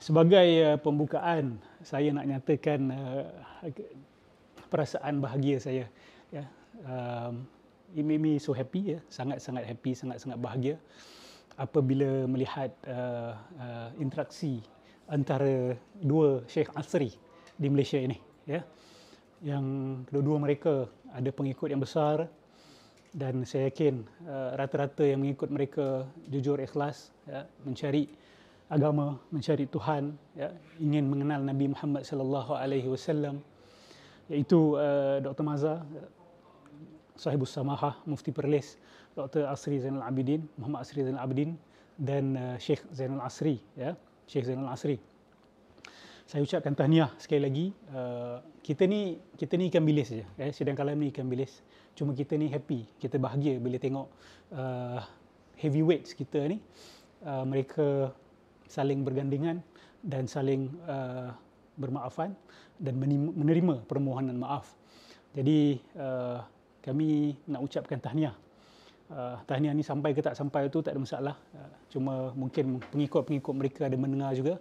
Sebagai pembukaan, saya nak nyatakan perasaan bahagia saya. Ya. It made me so happy, ya. Sangat-sangat happy, sangat-sangat bahagia apabila melihat interaksi antara dua Sheikh Asri di Malaysia ini. Ya. Yang kedua-dua mereka ada pengikut yang besar dan saya yakin rata-rata yang mengikut mereka jujur ikhlas, ya, mencari agama, mencari Tuhan, ya, ingin mengenal Nabi Muhammad sallallahu alaihi wasallam, iaitu Dr. Maza, Sahibus Samahah, Mufti Perlis, Dr. Asri Zainal Abidin, Muhammad Asri Zainal Abidin, dan Sheikh Zainal Asri, ya, Sheikh Zainal Asri. Saya ucapkan tahniah sekali lagi. Kita ni ikan bilis saja, ya. Sidang kalam ni ikan bilis. Cuma kita ni happy, kita bahagia bila tengok heavyweights kita ni, mereka saling bergandingan dan saling bermaafan dan menerima permohonan maaf. Jadi kami nak ucapkan tahniah. Tahniah ni sampai ke tak sampai tu tak ada masalah. Cuma mungkin pengikut-pengikut mereka ada mendengar juga.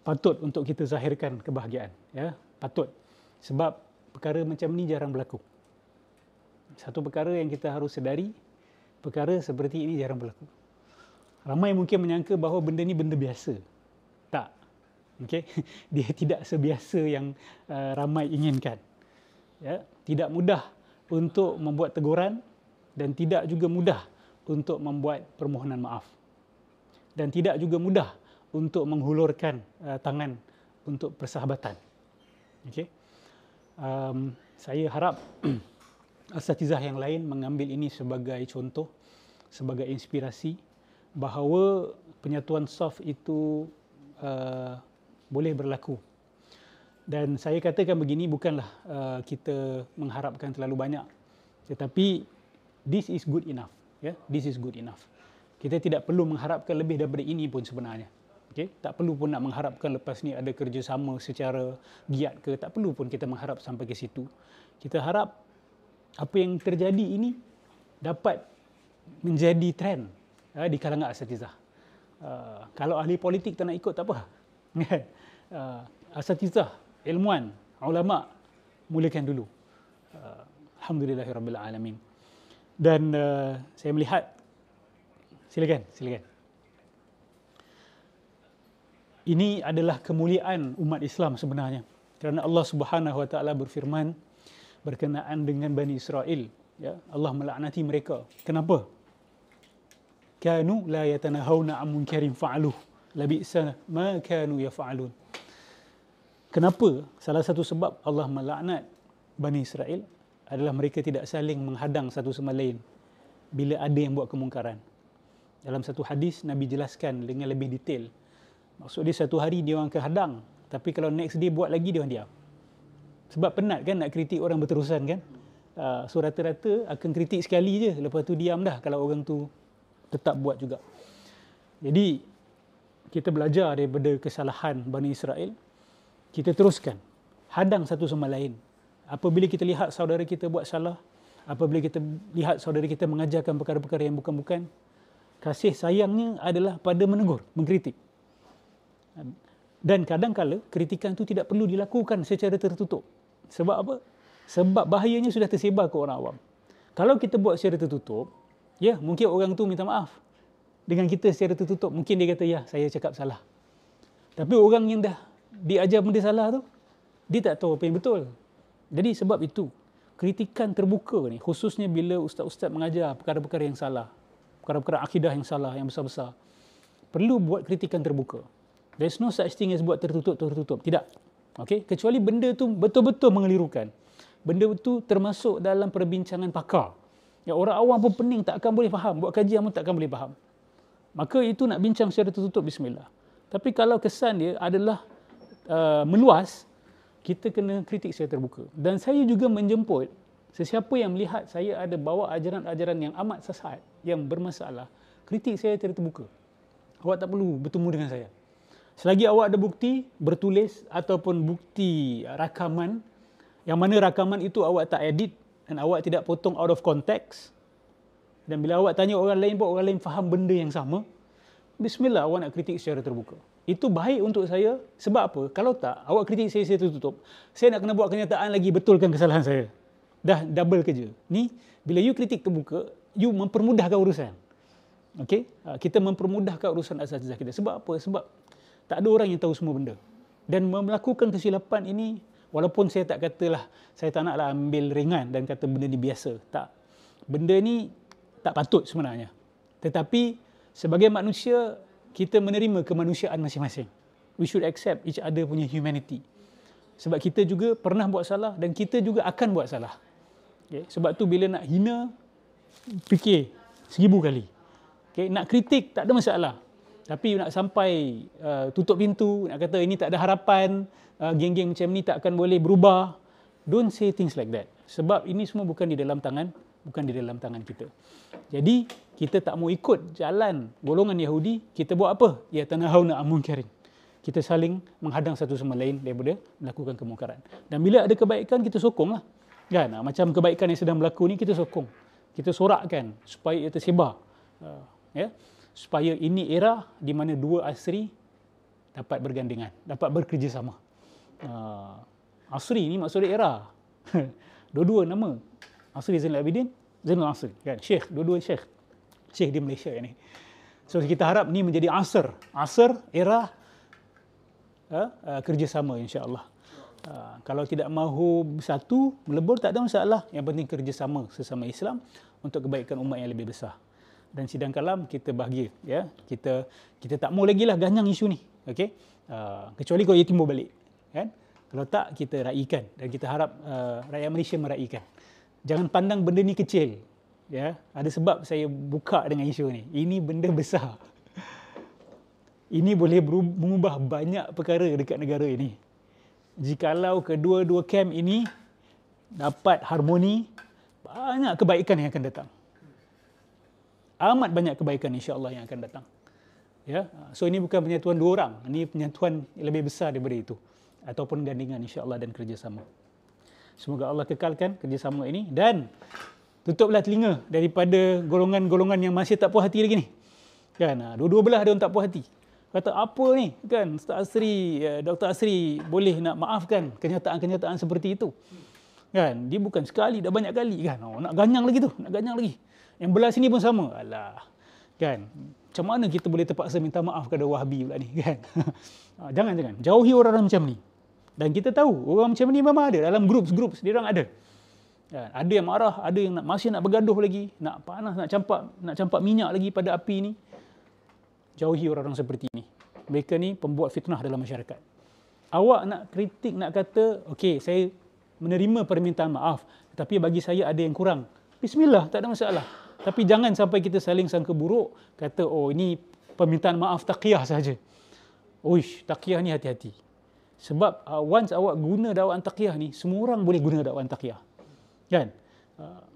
Patut untuk kita zahirkan kebahagiaan, ya, patut. Sebab perkara macam ni jarang berlaku. Satu perkara yang kita harus sedari, perkara seperti ini jarang berlaku. Ramai mungkin menyangka bahawa benda ni benda biasa. Tak. Okey. Dia tidak sebiasa yang ramai inginkan. Ya, tidak mudah untuk membuat teguran dan tidak juga mudah untuk membuat permohonan maaf. Dan tidak juga mudah untuk menghulurkan tangan untuk persahabatan. Okey. Saya harap asatizah yang lain mengambil ini sebagai contoh, sebagai inspirasi bahawa penyatuan saf itu boleh berlaku. Dan saya katakan begini, bukanlah kita mengharapkan terlalu banyak, tetapi this is good enough, ya, this is good enough. Kita tidak perlu mengharapkan lebih daripada ini pun sebenarnya. Okay? Tak perlu pun nak mengharapkan lepas ni ada kerjasama secara giat ke, tak perlu pun kita mengharap sampai ke situ. Kita harap apa yang terjadi ini dapat menjadi trend di kalangan asatizah. Kalau ahli politik tak nak ikut, tak apa. Asatizah, ilmuwan, ulama, mulakan dulu. Alhamdulillahirabbil alamin. Dan saya melihat, silakan. Ini adalah kemuliaan umat Islam sebenarnya. Kerana Allah Subhanahu Wa Taala berfirman berkenaan dengan Bani Israel, ya, Allah melaknati mereka. Kenapa? Kanu la yatanahawna 'an munkarin fa'aluh, labi'sa ma kanu yaf'alun. Kenapa? Salah satu sebab Allah melaknat Bani Israel adalah mereka tidak saling menghadang satu sama lain bila ada yang buat kemungkaran. Dalam satu hadis Nabi jelaskan dengan lebih detail. Maksud dia satu hari dia orang akan hadang, tapi kalau next day buat lagi dia orang diam. Sebab penat kan nak kritik orang berterusan kan. So rata-rata akan kritik sekali je, lepas tu diam dah kalau orang tu tetap buat juga. Jadi kita belajar daripada kesalahan Bani Israel, kita teruskan hadang satu sama lain. Apabila kita lihat saudara kita buat salah, apabila kita lihat saudara kita mengajarkan perkara-perkara yang bukan-bukan, kasih sayangnya adalah pada menegur, mengkritik. Dan kadang-kala kritikan itu tidak perlu dilakukan secara tertutup. Sebab apa? Sebab bahayanya sudah tersebar ke orang awam. Kalau kita buat secara tertutup, ya, mungkin orang tu minta maaf dengan kita secara tertutup. Mungkin dia kata, ya, saya cakap salah. Tapi orang yang dah diajar benda salah tu, dia tak tahu apa yang betul. Jadi sebab itu, kritikan terbuka ni, khususnya bila ustaz-ustaz mengajar perkara-perkara yang salah, perkara-perkara akidah yang salah, yang besar-besar, perlu buat kritikan terbuka. There's no such thing as buat tertutup. Tidak. Okay? Kecuali benda tu betul-betul mengelirukan. Benda tu termasuk dalam perbincangan pakar. Ya, orang awam pun pening, tak akan boleh faham. Buat kajian pun tak akan boleh faham. Maka itu nak bincang secara tertutup, bismillah. Tapi kalau kesan dia adalah meluas, kita kena kritik secara terbuka. Dan saya juga menjemput sesiapa yang melihat saya ada bawa ajaran-ajaran yang amat sesat, yang bermasalah, kritik saya secara terbuka. Awak tak perlu bertemu dengan saya. Selagi awak ada bukti bertulis ataupun bukti rakaman, yang mana rakaman itu awak tak edit dan awak tidak potong out of context, dan bila awak tanya orang lain pun orang lain faham benda yang sama, bismillah awak nak kritik secara terbuka. itu baik untuk saya. Sebab apa? Kalau tak, awak kritik saya tutup. Saya nak kena buat kenyataan lagi betulkan kesalahan saya. Dah double kerja. Ni, bila you kritik terbuka, you mempermudahkan urusan. Okey? Kita mempermudahkan urusan asas-asas kita. Sebab apa? Sebab tak ada orang yang tahu semua benda. Dan melakukan kesilapan ini, walaupun saya tak katalah, saya tak naklah ambil ringan dan kata benda ni biasa. Tak. Benda ni tak patut sebenarnya. Tetapi, sebagai manusia, kita menerima kemanusiaan masing-masing. We should accept each other punya humanity. Sebab kita juga pernah buat salah dan kita juga akan buat salah. Okay? Sebab tu bila nak hina, fikir 1000 kali. Okay? Nak kritik tak ada masalah. Tapi nak sampai tutup pintu, nak kata ini tak ada harapan, geng-geng macam ni tak akan boleh berubah. Don't say things like that. Sebab ini semua bukan di dalam tangan kita. Jadi, kita tak mau ikut jalan golongan Yahudi, kita buat apa? Ya tanahawna 'anil munkarin. Kita saling menghadang satu sama lain daripada melakukan kemungkaran. Dan bila ada kebaikan, kita sokonglah. Kan? Macam kebaikan yang sedang berlaku ni, kita sokong. Kita sorakkan supaya ia tersebar. Ya? Supaya ini era di mana dua asri dapat bergandingan, dapat bekerjasama. Asri ni maksudnya era. Dua-dua nama. Asri Zainal Abidin, Zainal Asri. Kan? Syekh, dua-dua Syekh. Syekh di Malaysia ni. So kita harap ni menjadi asr era kerjasama insya-Allah. Kalau tidak mahu bersatu, melebur tak ada masalah. Yang penting kerjasama sesama Islam untuk kebaikan umat yang lebih besar. Dan sidang kalam kita bahagia, ya. Kita tak mau lagi lah ganyang isu ni, okey? Kecuali kalau ia timbul balik, kan? Kalau tak, kita raikan dan kita harap rakyat Malaysia meraikan. Jangan pandang benda ni kecil, ya. Ada sebab saya buka dengan isu ni. Ini benda besar. Ini boleh mengubah banyak perkara dekat negara ini. Jikalau kedua-dua kamp ini dapat harmoni, banyak kebaikan yang akan datang. Amat banyak kebaikan insya-Allah yang akan datang. Ya, so ini bukan penyatuan dua orang, ini penyatuan lebih besar daripada itu, ataupun gandingan insya-Allah dan kerjasama. Semoga Allah kekalkan kerjasama ini dan tutuplah telinga daripada golongan-golongan yang masih tak puas hati lagi ni. Kan, dua-dua belah ada orang tak puas hati. Kata apa ni? Kan Ustaz Asri, Dr. Asri boleh nak maafkan kenyataan-kenyataan seperti itu. Kan, dia bukan sekali, dah banyak kali kan. Nak ganyang lagi tu, nak ganyang lagi. Yang belah sini pun sama. Alah. Kan? Macam mana kita boleh terpaksa minta maaf kepada Wahabi pula ni, kan? Jangan. Jauhi orang-orang macam ni. Dan kita tahu, orang macam ni memang ada. Dalam grup dia orang ada. Kan? Ada yang marah, ada yang masih nak bergaduh lagi, nak panas, nak campak minyak lagi pada api ni. Jauhi orang-orang seperti ini. Mereka ni pembuat fitnah dalam masyarakat. Awak nak kritik, nak kata, okey, saya menerima permintaan maaf, tapi bagi saya ada yang kurang. Bismillah, tak ada masalah. Tapi jangan sampai kita saling sangka buruk, kata, oh ini permintaan maaf taqiyah saja. Uish, taqiyah ni hati-hati. Sebab once awak guna dakwaan taqiyah ni, semua orang boleh guna dakwaan taqiyah. Kan?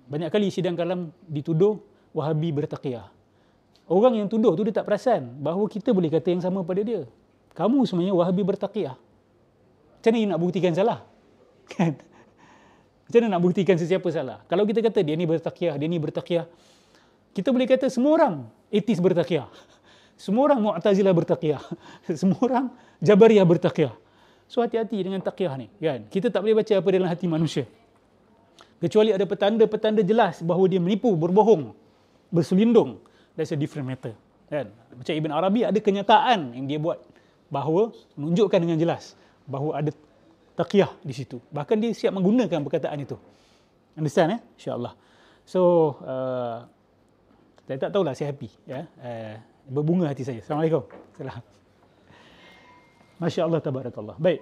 Banyak kali sidang kalam dituduh Wahabi bertaqiyah. Orang yang tuduh tu dia tak perasan bahawa kita boleh kata yang sama pada dia. Kamu sebenarnya Wahabi bertaqiyah. Macam mana nak buktikan salah? Kan? Macam mana nak buktikan sesiapa salah? Kalau kita kata dia ni bertaqiyah, dia ni bertaqiyah, kita boleh kata semua orang etis bertaqiyah. Semua orang Mu'tazilah bertaqiyah. Semua orang Jabariyah bertaqiyah. So hati-hati dengan taqiyah ni, kan? Kita tak boleh baca apa dalam hati manusia. Kecuali ada petanda-petanda jelas bahawa dia menipu, berbohong, berselindung. That's a different matter. Kan? Macam Ibn Arabi ada kenyataan yang dia buat bahawa menunjukkan dengan jelas bahawa ada taqiyah di situ. Bahkan dia siap menggunakan perkataan itu. Understand? InsyaAllah. So, saya tak tahulah, saya happy. Ya? Berbunga hati saya. Assalamualaikum. Masya Allah, tabarakallah. Baik.